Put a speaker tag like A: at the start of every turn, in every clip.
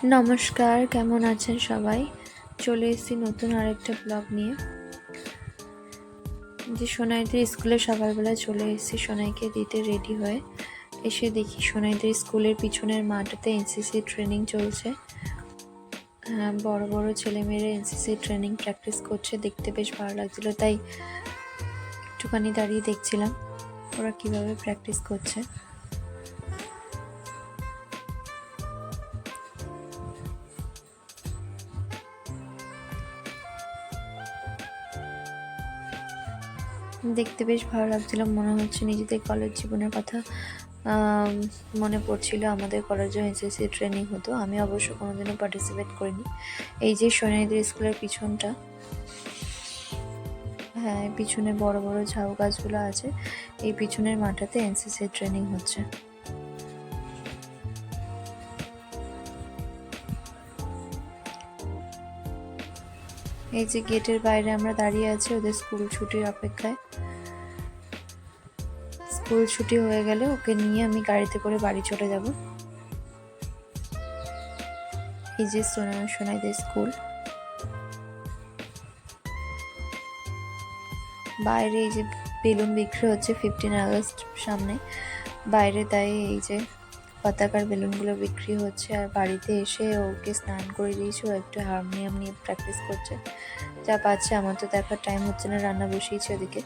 A: নমস্কার, কেমন আছেন সবাই? চলে এসেছি নতুন আরেকটা ব্লগ নিয়ে। যে সোনাইদের স্কুলে সকালবেলা চলে এসেছি সোনাইকে দিতে রেডি হয়ে। এসে দেখি সোনাইদের স্কুলের পিছনের মাঠেতে এনসিসি ট্রেনিং চলছে। বড় বড় ছেলেমেয়েরা এনসিসি ট্রেনিং প্র্যাকটিস করছে, দেখতে বেশ ভালো লাগছিল, তাই একটুখানি দাঁড়িয়ে দেখছিলাম ওরা কিভাবে প্র্যাকটিস করছে। দেখতে বেশ ভালো লাগছিল, মনে হচ্ছে নিজেদের কলেজ জীবনের কথা মনে পড়ছিল। আমাদের কলেজে এনসিসি ট্রেনিং হতো, আমি অবশ্য কোনোদিনও পার্টিসিপেট করিনি। এই যে সোনাইদের স্কুলের পিছনটা, হ্যাঁ পিছনে বড় বড় ঝাউ গাছগুলো আছে, এই পিছনের মাঠটাতে এনসিসি ট্রেনিং হচ্ছে। এই যে গেটের বাইরে আমরা দাঁড়িয়ে আছি ওদের স্কুল ছুটির অপেক্ষায়। স্কুল ছুটি হয়ে গেলে ওকে নিয়ে আমি গাড়িতে করে বাড়ি চলে যাব। এই যে সোনাইদের স্কুল, বাইরে এই যে বেলুন বিক্রি হচ্ছে 15 আগস্ট সামনে বাইরে, তাই এই যে পতাকার বেলুনগুলো বিক্রি হচ্ছে। আর বাড়িতে এসে ওকে স্নান করে দিয়েছি, ও একটু হারমোনিয়াম নিয়ে প্র্যাকটিস করছে, যা পাচ্ছে। আমার তো দেখার টাইম হচ্ছে না, রান্না বসিয়েছি ওদিকে।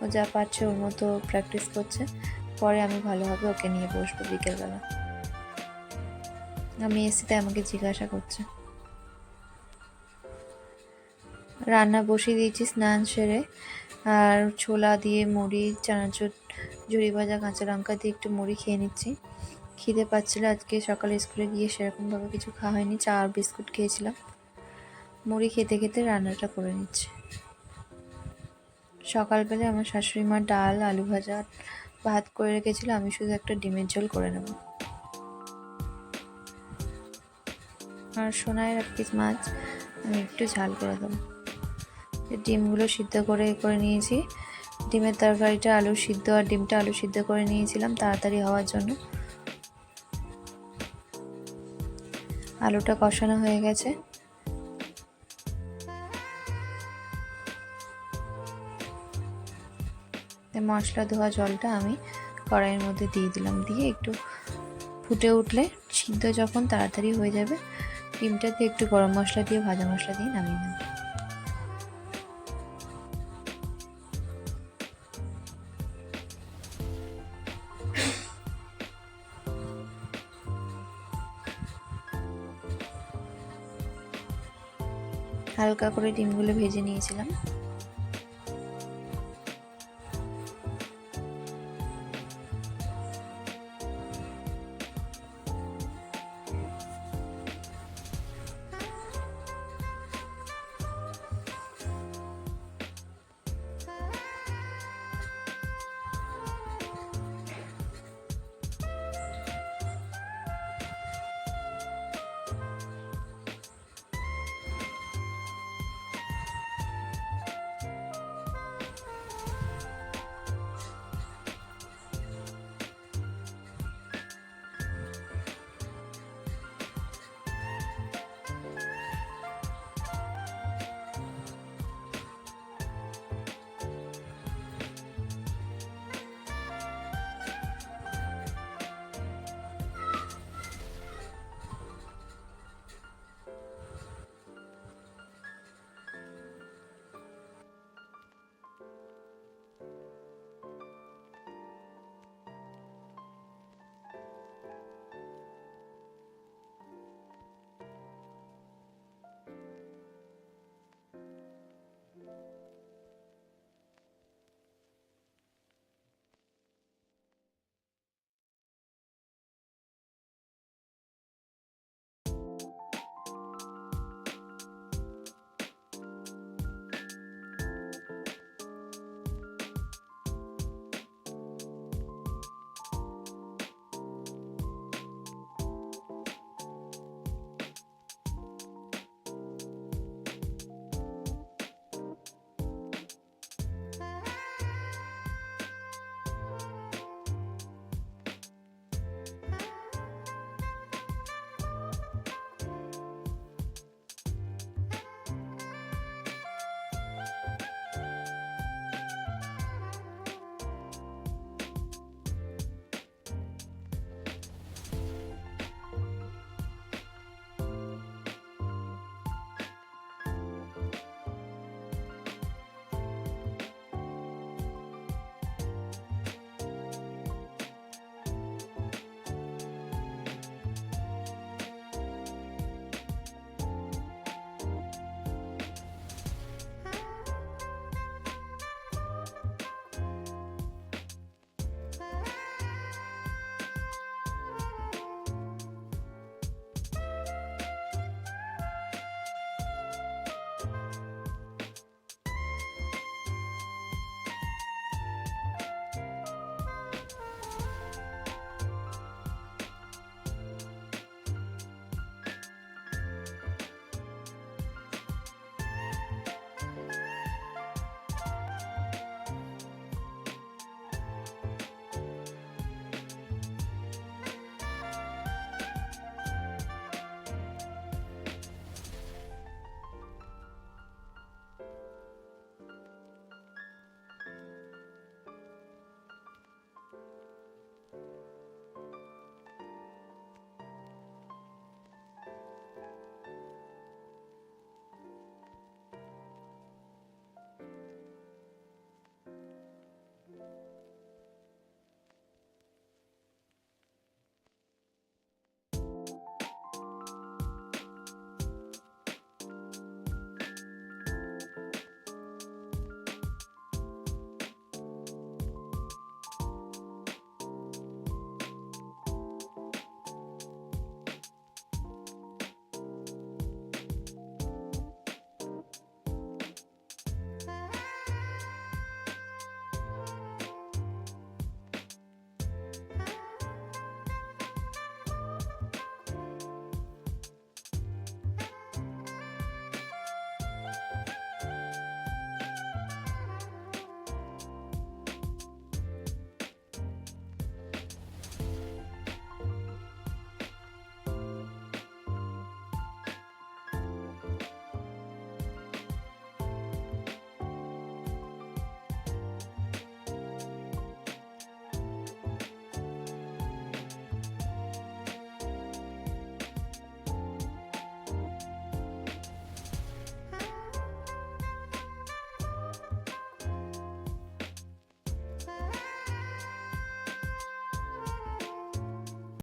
A: ও যা পাচ্ছে ওর মতো প্র্যাকটিস করছে, পরে আমি ভালোভাবে ওকে নিয়ে বসবো বিকেলবেলা। আমি এসে তাই আমাকে জিজ্ঞাসা করছে। রান্না বসিয়ে দিয়েছি স্নান সেরে, আর ছোলা দিয়ে মুড়ি, চানাচুর, ঝুড়ি ভাজা, কাঁচা লঙ্কা দিয়ে একটু মুড়ি খেয়ে নিচ্ছি। খিদে পাচ্ছিল, আজকে সকালে স্কুলে গিয়ে সেরকমভাবে কিছু খাওয়া হয়নি, চা আর বিস্কুট খেয়েছিলাম। মুড়ি খেতে খেতে রান্নাটা করে নিচ্ছি। সকালবেলা আমার শাশুড়ি মা ডাল, আলু ভাজা, ভাত করে রেখেছিল, আমি শুধু একটা ডিমের ঝোল করে নেব। আর সোনাইয়ের এক পিস মাছ আমি একটু ঝাল করে দেবো। ডিমগুলো সিদ্ধ করে নিয়েছি। ডিমের তরকারিটা আলু সিদ্ধ আর ডিমটা আলু সিদ্ধ করে নিয়েছিলাম তাড়াতাড়ি হওয়ার জন্য। আলুটা কষানো হয়ে গেছে। মশলা ধোয়া জলটা আমি কড়াইয়ের মধ্যে দিয়ে দিলাম, দিয়ে একটু ফুটে উঠলে, সিদ্ধ যখন তাড়াতাড়ি হয়ে যাবে, ডিমটা দিয়ে একটু গরম মশলা দিয়ে, ভাজা মশলা দিয়ে নামিয়ে নেব। হালকা করে ডিমগুলো ভেজে নিয়েছিলাম।